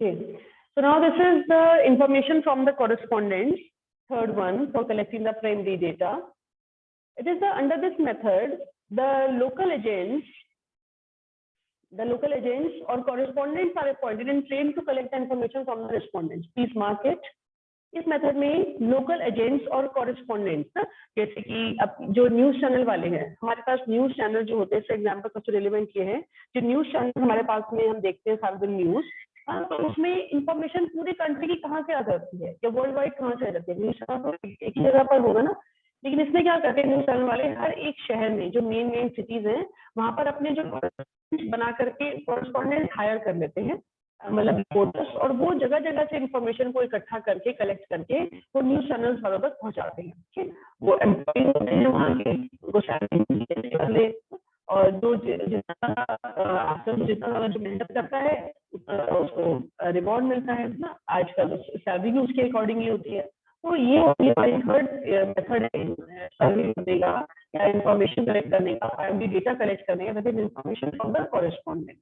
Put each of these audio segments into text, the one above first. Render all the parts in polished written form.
Okay. So now this is the information from the correspondence, third one, for collecting the primary data. It is under this method, the local agents or correspondents are appointed and trained to collect the information from the respondents. Please mark it. इस method में local agents और correspondents, जैसे कि अब जो news channel वाले हैं, हमारे पास न्यूज चैनल जो होते हैं, फॉर एग्जांपल सबसे रिलेवेंट ये है, जो न्यूज चैनल हमारे पास में हम देखते हैं सारा दिन न्यूज, तो उसमें इंफॉर्मेशन पूरी कंट्री की कहाँ से आ जाती है या वर्ल्ड वाइड कहाँ से आ जाती है, न्यूज चैनल एक ही जगह पर होगा ना। लेकिन इसमें क्या करते हैं न्यूज चैनल वाले, हर एक शहर में जो मेन सिटीज हैं वहां पर अपने जो बना करके कॉरेस्पॉन्डेंट हायर कर लेते हैं, मतलब रिपोर्टर्स, और वो जगह जगह से इंफॉर्मेशन को इकट्ठा करके कलेक्ट करके वो न्यूज चैनल्स वालों तक पहुंचाते हैं। ठीक, वो एम्प्लॉय होते हैं वहाँ के, उनको सैलरी और जो जितना जो मेहनत करता है उसको रिवॉर्ड मिलता है ना। आजकल सैलरी भी उसके अकॉर्डिंगली होती है। तो ये हमारी थर्ड मेथड है सर्वे करने का या इंफॉर्मेशन कलेक्ट करने का, प्राइमरी डेटा कलेक्ट करने का, that is information from the correspondent.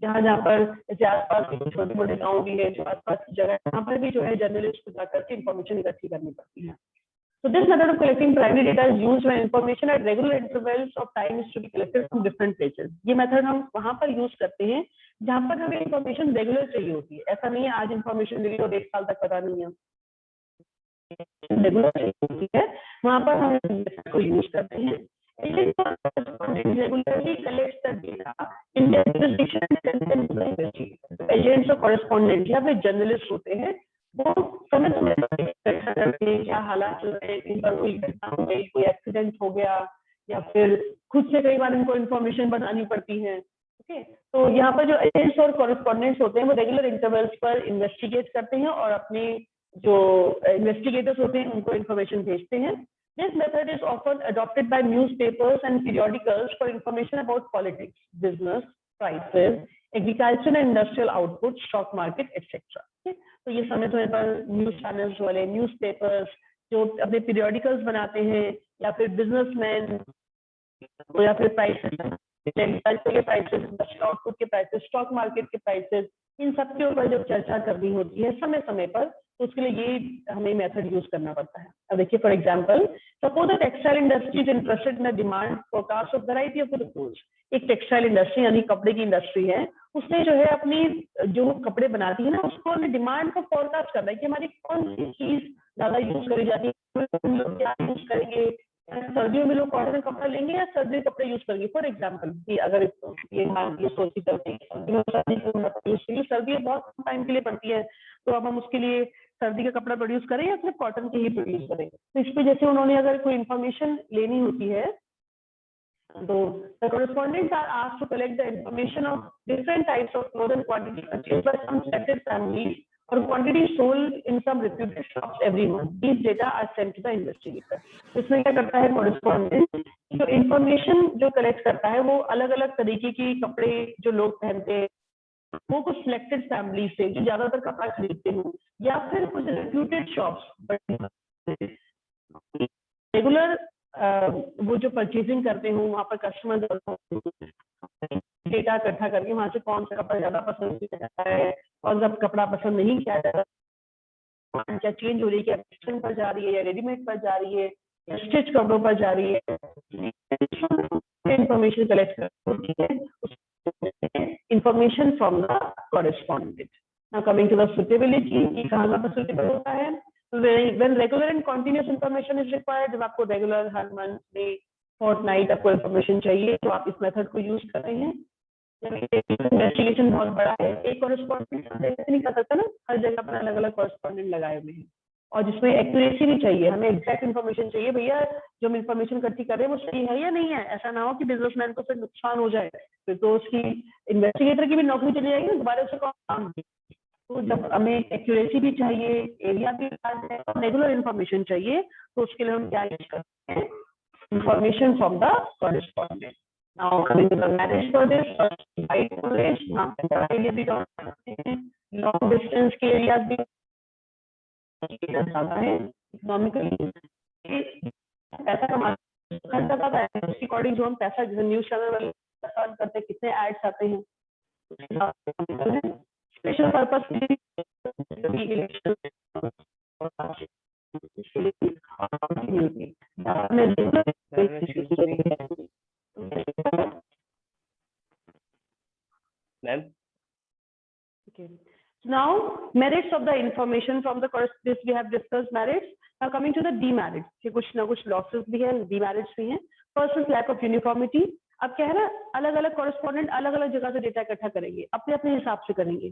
जहाँ पर जैसे आसपास छोटे मोटे गाँव भी है, जो आसपास की जगह, यहाँ पर भी जो है जर्नलिस्ट को जाकर के इंफॉर्मेशन इकट्ठी करनी पड़ती है। So this method of collecting primary data is used when information at regular intervals of time is to be collected from different places. ये मेथड हम वहाँ पर यूज करते हैं जहाँ पर हमें इंफॉर्मेशन रेगुलर चाहिए होती है। ऐसा नहीं है आज इंफॉर्मेशन मिली और 1 साल तक पता नहीं है, रेगुलर चाहिए होती है, वहाँ पर हम इसको यूज करते हैं। Regularly collects the data in their jurisdiction and agents और कॉरेस्पॉन्डेंट या फिर जर्नलिस्ट होते हैं, वो समय समय करते हैं क्या हालात चल रहे हैं, कोई घटना हो गई, कोई एक्सीडेंट हो गया, या फिर खुद से कई बार इनको इन्फॉर्मेशन बनानी पड़ती है। ओके, तो यहाँ पर जो एजेंट्स और कॉरेस्पॉन्डेंट्स होते हैं वो रेगुलर इंटरवल्स पर इन्वेस्टिगेट करते हैं और अपने जो इन्वेस्टिगेटर्स होते हैं उनको इन्फॉर्मेशन भेजते हैं। This method is often adopted by newspapers and periodicals for information about politics, business, prices, agriculture and industrial output, stock market, etc. तो ये समय समय पर न्यूज चैनल्स वाले, न्यूज़पेपर्स जो अपने पीरियोडिकल्स बनाते हैं, या फिर बिजनेसमैन, या फिर प्राइसेस, एग्रीकल्चर के प्राइसेस, इंडस्ट्रियल आउटपुट के प्राइसेस, स्टॉक मार्केट के प्राइसेस, इन सब के ऊपर जब चर्चा करनी होती है समय समय पर, तो उसके लिए ये हमें मेथड यूज करना पड़ता है। अब देखिए for example, suppose the textile industry is interested in the demand forecast of variety of reports. एक टेक्सटाइल इंडस्ट्री यानी कपड़े की इंडस्ट्री है, उसने जो है अपनी जो कपड़े बनाती है ना, उसको डिमांड का फोरकास्ट करना है कि हमारी कौन सी चीज ज्यादा यूज करी जाती है, लोग क्या यूज करेंगे, सर्दियों में लोग कॉटन का कपड़ा लेंगे या सर्दी कपड़े यूज करेंगे। फॉर एग्जांपल कि अगर ये सोची करते हैं सर्दी बहुत टाइम के लिए पड़ती है, तो अब हम उसके लिए सर्दी का कपड़ा प्रोड्यूस करें या सिर्फ कॉटन के ही प्रोड्यूस करें। तो इस पे जैसे उन्होंने अगर कोई इंफॉर्मेशन लेनी होती है, तो the correspondents are asked to collect the information of different types of clothing quantity purchased by some selected families or quantity sold in some reputed shops every month. These data are sent to the investigator. इसमें क्या करता है correspondent, जो information जो collect करता है वो अलग अलग तरीके की कपड़े जो लोग पहनते हैं, वो कुछ सिलेक्टेड फैमिली से जो ज्यादातर कपड़ा खरीदते हो, या फिर कुछ रेप्यूटेड शॉप्स, रेगुलर वो जो परचेजिंग करते हो वहाँ पर कस्टमर डेटा इकट्ठा करके वहां से कौन सा कपड़ा ज्यादा पसंद किया जाता है और जब कपड़ा पसंद नहीं किया जाता, क्या चेंज हो रही है, क्या वेस्टर्न पर जा रही है या रेडीमेड पर जा रही है या स्टिच कपड़ों पर जा रही है, इंफॉर्मेशन कलेक्ट करती है, information from the correspondent. Now coming to the suitability, कि कहाँ पर suitable होता है, when regular and continuous information is required, जब आपको regular हर मंथ में fortnight आपको information चाहिए, तो आप इस मेथड को यूज कर रहे हैं। इन्वेस्टिगेशन बहुत बड़ा है, एक कॉरेस्पॉन्डेंट नहीं कर सकता ना, हर जगह पर अलग अलग कॉरेस्पॉन्डेंट लगाए हुए हैं, और जिसमें एक्यूरेसी भी चाहिए, हमें एग्जैक्ट इन्फॉर्मेशन चाहिए, भैया जो हम इन्फॉर्मेशन इकट्ठी कर रहे हैं वो सही है या नहीं है। ऐसा ना हो कि बिजनेसमैन को फिर नुकसान हो जाए, फिर तो उसकी इन्वेस्टिगेटर की भी नौकरी चली जाएगी, दोबारा उसे काम। तो जब हमें एक्यूरेसी भी चाहिए, एरिया भी और रेगुलर इन्फॉर्मेशन चाहिए, तो उसके लिए हम क्या यूज करते हैं, information from the correspondent. Now coming to the marriage for this, right knowledge, now भी long distance के एरियाज भी ज्यादा है, इकोनॉमिकली पैसा कमाता है, उसके अकॉर्डिंग जो हम पैसा न्यूज चैनल वाले करते हैं, कितने एड्स आते हैं, special purpose ma'am Okay. Now, merits of the information from the course, this we have discussed merits. Now coming to the demerits, कि कुछ ना कुछ losses भी हैं, demerits भी हैं. First is lack of uniformity. अब क्या है ना, अलग अलग कॉरेस्पॉन्डेंट अलग अलग जगह से डेटा इकट्ठा करेंगे, अपने अपने हिसाब से करेंगे,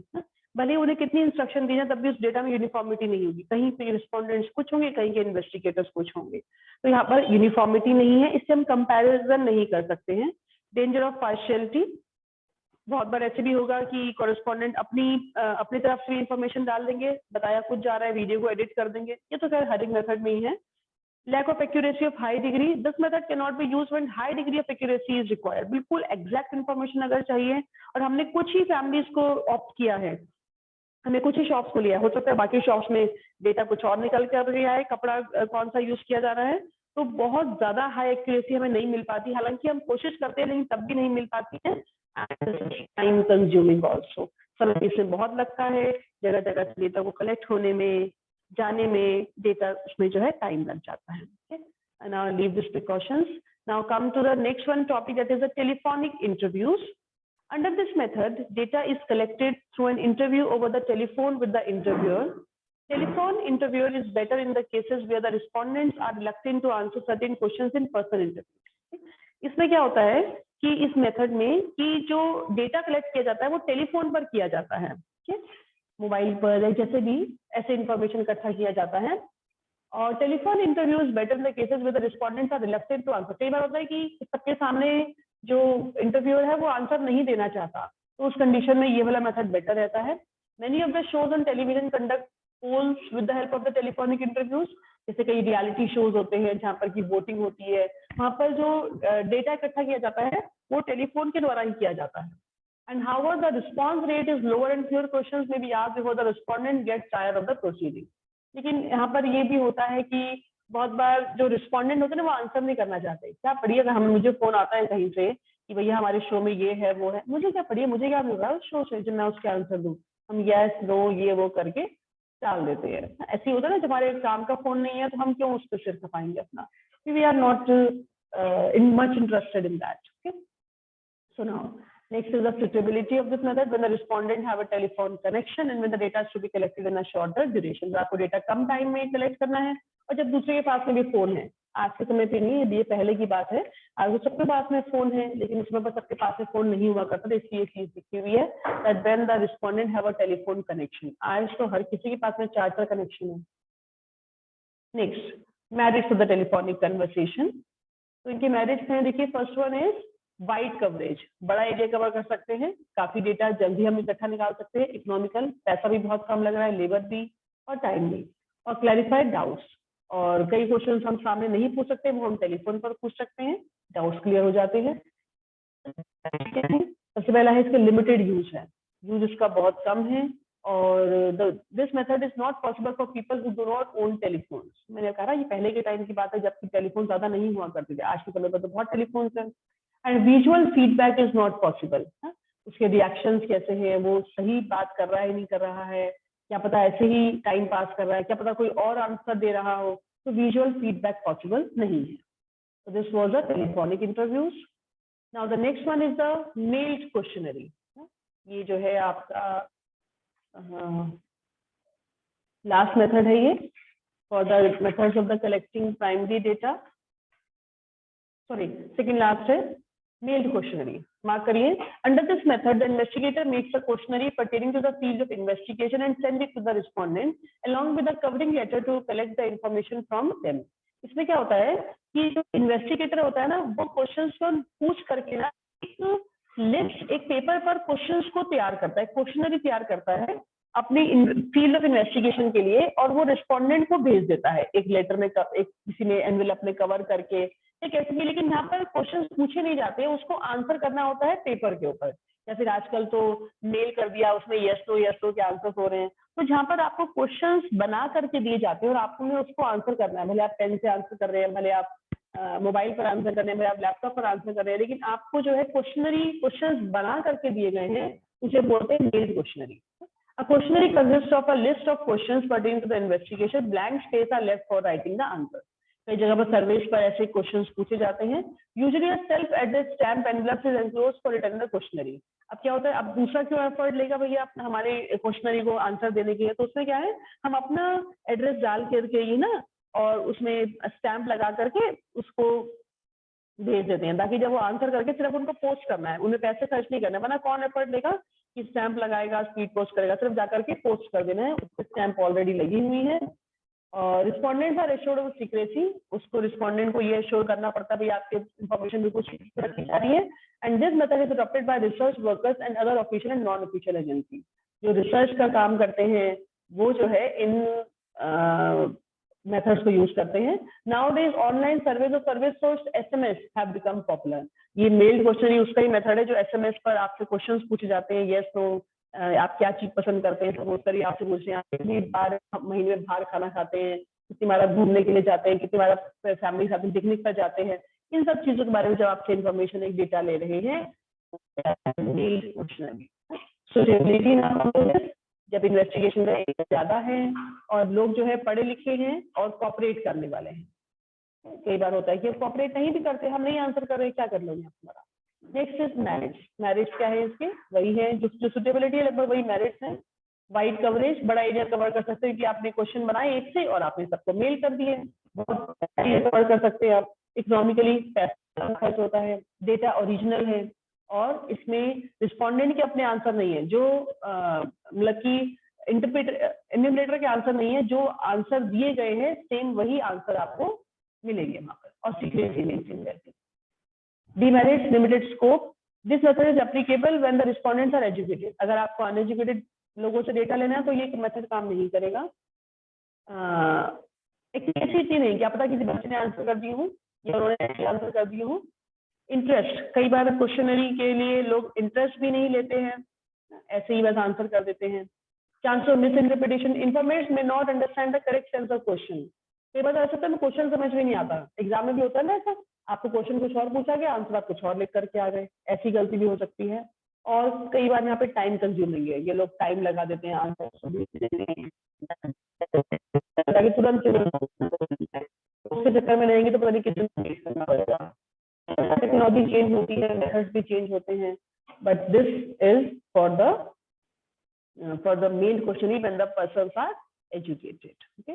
भले उन्हें कितनी इंस्ट्रक्शन दी जाए तब भी उस डेटा में यूनिफॉर्मिटी नहीं होगी, कहीं पे रिस्पॉन्डेंट्स कुछ होंगे, कहीं के इन्वेस्टिगेटर्स कुछ होंगे, तो यहाँ पर यूनिफॉर्मिटी नहीं है, इससे हम कंपैरिजन नहीं कर सकते हैं. डेंजर ऑफ पार्शियलिटी, बहुत बार ऐसे भी होगा कि कॉरेस्पॉन्डेंट अपनी तरफ से इंफॉर्मेशन डाल देंगे, बताया कुछ जा रहा है, वीडियो को एडिट कर देंगे, ये तो खैर हर एक मेथड में ही है. Lack of accuracy of high degree, this method can not be used when high degree of accuracy is required. बिल्कुल एग्जैक्ट इन्फॉर्मेशन अगर चाहिए और हमने कुछ ही फैमिलीज को ऑप्ट किया है, हमें कुछ ही शॉप्स को लिया, हो सकता है बाकी शॉप्स में डेटा कुछ और निकल कर गया है, कपड़ा कौन सा यूज किया जा रहा है, तो बहुत ज्यादा हाई एक्यूरेसी हमें नहीं मिल पाती, हालांकि हम कोशिश करते हैं लेकिन तब भी नहीं मिल पाती है. टाइम कंज्यूमिंग ऑल्सो, समय इसमें बहुत लगता है, जगह जगह से डेटा को कलेक्ट होने में, जाने में, डेटा उसमें जो है टाइम लग जाता है. And now leave these precautions. Now come to the next one topic, that is the telephonic interviews. Under this method, data is collected through an interview over the telephone with the interviewer. Telephone interviewer is better in the cases where the respondents are reluctant to answer certain questions in person interview. इसमें क्या होता है कि इस method में कि जो data collect किया जाता है वो टेलीफोन पर किया जाता है, मोबाइल पर या जैसे भी ऐसे इंफॉर्मेशन इकट्ठा किया जाता है. और telephone interview is better in the cases with the respondents are reluctant to answer. कई बार होता है कि सबके सामने जो इंटरव्यूअर है वो आंसर नहीं देना चाहता, तो उस कंडीशन में ये वाला मेथड बेटर रहता है. Many of the shows on television conduct polls with the help of the telephonic interviews. जैसे कई रियलिटी शोज होते हैं जहाँ पर की वोटिंग होती है, वहां पर जो डेटा इकट्ठा किया जाता है वो टेलीफोन के द्वारा ही किया जाता है. And however, the response rate is lower and fewer questions may be asked before the respondent gets tired of the proceeding. लेकिन यहाँ पर ये भी होता है कि बहुत बार जो रिस्पोंडेंट होते हैं ना वो आंसर नहीं करना चाहते. क्या पढ़िए, अगर हम मुझे फोन आता है कहीं से कि भैया हमारे शो में ये है वो है, मुझे क्या पढ़िए, मुझे क्या मिल रहा है उस शो से जो मैं उसके आंसर दूं, हम यस नो ये वो करके डाल देते हैं. ऐसे होता है ना, जब हमारे काम का फोन नहीं है तो हम क्यों उस पर सिर खपाएंगे अपना. We are not in much interested in that. Okay, so now next is the suitability of this method when the respondent have a telephone connection and when the data is to be collected in a shorter duration. तो आपको data कम time में collect करना है और जब दूसरे के पास में भी फोन है, आज के समय पे नहीं है, ये पहले की बात है, आज सबके पास में फोन है लेकिन उसमें पर सबके पास में फोन नहीं हुआ करता था, इसलिए चीज लिखी हुई है that when the respondent have a telephone connection. आज तो हर किसी के पास में चार्जर कनेक्शन है. Next, merits of the telephonic conversation. तो इनके मेरिट्स हैं, देखिए first one is wide coverage, बड़ा एरिया कवर कर सकते हैं, काफी डेटा जल्दी हम इकट्ठा निकाल सकते हैं, इकोनॉमिकल, पैसा भी बहुत कम लग रहा है, लेबर भी और टाइम भी, और क्लैरिफाइड डाउट्स, और कई क्वेश्चन हम सामने नहीं पूछ सकते वो हम टेलीफोन पर पूछ सकते हैं, डाउट्स क्लियर हो जाते हैं. सबसे पहला है इसका लिमिटेड यूज है, यूज इसका बहुत कम है, और this method is not possible for people who do not own telephone. मैंने कहा ये पहले के टाइम की बात है जबकि टेलीफोन ज्यादा नहीं हुआ करते थे, आज के समय पर तो बहुत टेलीफोन है. And visual feedback is not possible. उसके रिएक्शंस कैसे हैं, वो सही बात कर रहा है नहीं कर रहा है, क्या पता ऐसे ही टाइम पास कर रहा है, क्या पता कोई और आंसर दे रहा हो, तो विजुअल फीडबैक पॉसिबल नहीं है. So this was a telephonic interviews. Now the next one is the mailed questionnaire. ये जो है आपका लास्ट मेथड है ये for the methods of the collecting primary data. Sorry, second last है mailed questionnaire. मार्क करिए. Under this method, the investigator makes a questionnaire pertaining to the field of investigation and send it to the respondent along with a covering letter to collect the information from them. इसमें क्या होता है कि जो investigator होता है ना वो क्वेश्चंस को पूछ करके ना एक लिस्ट, एक पेपर पर क्वेश्चंस को तैयार करता है, क्वेश्चनरी तैयार करता है अपनी फील्ड ऑफ इन्वेस्टिगेशन के लिए, और वो रिस्पोंडेंट को भेज देता है एक लेटर में, एक किसी ने एनवेलप में कवर करके, एक ऐसे भी. लेकिन यहाँ पर क्वेश्चंस पूछे नहीं जाते, उसको आंसर करना होता है पेपर के ऊपर, या फिर आजकल तो मेल कर दिया, उसमें यस नो के आंसर हो रहे हैं. तो जहाँ पर आपको क्वेश्चंस बना करके दिए जाते हैं और आपको उसको आंसर करना है, भले आप पेन से आंसर कर रहे हैं, भले आप मोबाइल पर आंसर कर रहे हैं, भले आप लैपटॉप पर आंसर कर रहे हैं, लेकिन आपको जो है क्वेश्चंस बना करके दिए गए हैं, उसे बोलते हैं meld questionnaire. A questionnaire consists of a list of questions pertaining to the investigation. Blank space are left for writing the answer. कई जगह पर सर्वेश पर ऐसे क्वेश्चंस पूछे जाते हैं. Usually a self address stamp envelope is enclosed for returning the questionnaire. अब क्या होता है, अब दूसरा क्यों एफर्ट लेगा भैया अपना हमारे क्वेश्चनरी को आंसर देने के लिए, तो उसमें क्या है, हम अपना एड्रेस डाल करके ही ना और उसमें स्टैम्प लगा करके उसको भेज देते हैं, ताकि जब वो आंसर करके सिर्फ उनको पोस्ट करना है, उन्हें पैसे खर्च नहीं करना है. वरना कौन एफर्ट लेगा कि स्टैम्प लगाएगा, स्पीड पोस्ट करेगा, सिर्फ जाकर के पोस्ट कर देना है, उसकी स्टैम्प ऑलरेडी लगी हुई है. और respondents are assured of secrecy, उसको रिस्पोंडेंट को ये एश्योर करना पड़ता है भाई आपके इंफॉर्मेशन बिल्कुल सीक्रेट रखी जा रही है. And this method is adopted by research workers and other official and non official agency. जो रिसर्च का काम करते हैं वो जो है इन मेथड्स को यूज करते हैं. नाउडेज ऑनलाइन सर्वेज और service source SMS have become popular. ये मेल्ड क्वेश्चनरी उसका ही मेथड है जो एसएमएस पर आपसे क्वेश्चंस पूछे जाते हैं. यस नो, आप क्या चीज पसंद करते हैं, सपोज करिए आपसे पूछ रहे हैं आप कितनी बार महीने में बाहर खाना खाते हैं, कितनी बार आप घूमने के लिए जाते हैं, कितनी बार आप फैमिली के साथ पिकनिक पर जाते हैं. इन सब चीजों के बारे में जब आपसे इन्फॉर्मेशन एक डेटा ले रहे हैं, जब इन्वेस्टिगेशन का एरिया ज्यादा है और लोग जो है पढ़े लिखे हैं और कोऑपरेट करने वाले हैं. कई बार होता है कि कोऑपरेट नहीं भी करते, हम नहीं आंसर कर रहे, क्या कर लोगे आप हमारा. Next is marriage. मैरिज क्या है इसके, वही है जो सुटेबिलिटी है, लगभग वही मैरिज है. वाइड कवरेज, बड़ा एरिया कवर कर सकते हैं कि आपने क्वेश्चन बनाए एक से और आपने सबको मेल कर दिए, बहुत कवर कर सकते हैं आप. इकोनॉमिकली पैसा खर्च होता है, डेटा ओरिजिनल है और इसमें रिस्पोंडेंट के अपने आंसर नहीं है, जो मतलब कि इन्यूमरेटर के आंसर नहीं है, जो आंसर दिए गए हैं सेम वही आंसर आपको मिलेंगे वहां पर. और सीक्रेसी मेंटेन करके. Demerits, limited scope. This method is applicable when the respondents are educated. अगर आपको अनएजुकेटेड लोगों से डेटा लेना है तो ये मेथड काम नहीं करेगा. एक ऐसी चीज नहीं, क्या पता किसी बच्चे ने आंसर कर दी हूँ या उन्होंने आंसर कर दी हूँ. इंटरेस्ट, कई बार क्वेश्चनरी के लिए लोग इंटरेस्ट भी नहीं लेते हैं, ऐसे ही बस आंसर कर देते हैं. Chance of misinterpretation. Information में not understand the correct sense of question. कई बार ऐसा होता है क्वेश्चन समझ में नहीं आता, एग्जाम में भी होता है ना ऐसा, आपको क्वेश्चन कुछ और पूछा गया, आंसर आप कुछ और लिख करके आ गए, ऐसी गलती भी हो सकती है. और कई बार यहाँ पे टाइम कंज्यूमिंग है, ये लोग टाइम लगा देते हैं आंसर तुरंत, उसके चक्कर में रहेंगे तो पता नहीं कितने करना पड़ेगा. टेक्नोलॉजी चेंज होती है, मेथड्स भी चेंज होते हैं, but this is for the main question when the persons are educated. Okay.